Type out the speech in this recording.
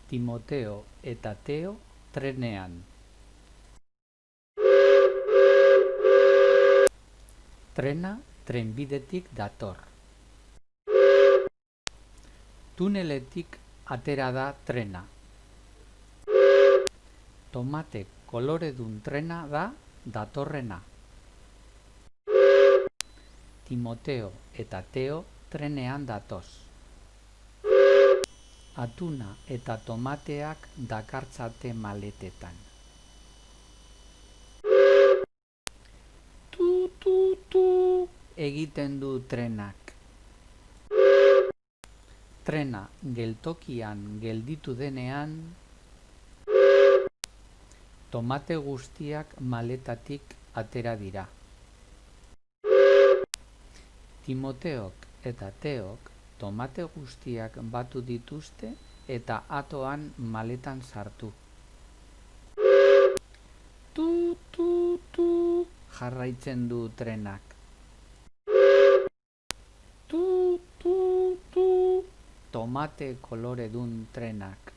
Timoteo eta Teo trenean. Trena trenbidetik dator. Tuneletik atera da trena. Tomate koloredun trena da datorrena. Timoteo eta Teo trenean datoz. Atuna eta tomateak dakartzate maletetan. Tu egiten du trenak. Trena geltokian gelditu denean, tomate guztiak maletatik atera dira. Timoteok eta Teok tomate guztiak batu dituzte eta atoan maletan sartu. Tu jarraitzen du trenak. Tu tomate koloredun trenak.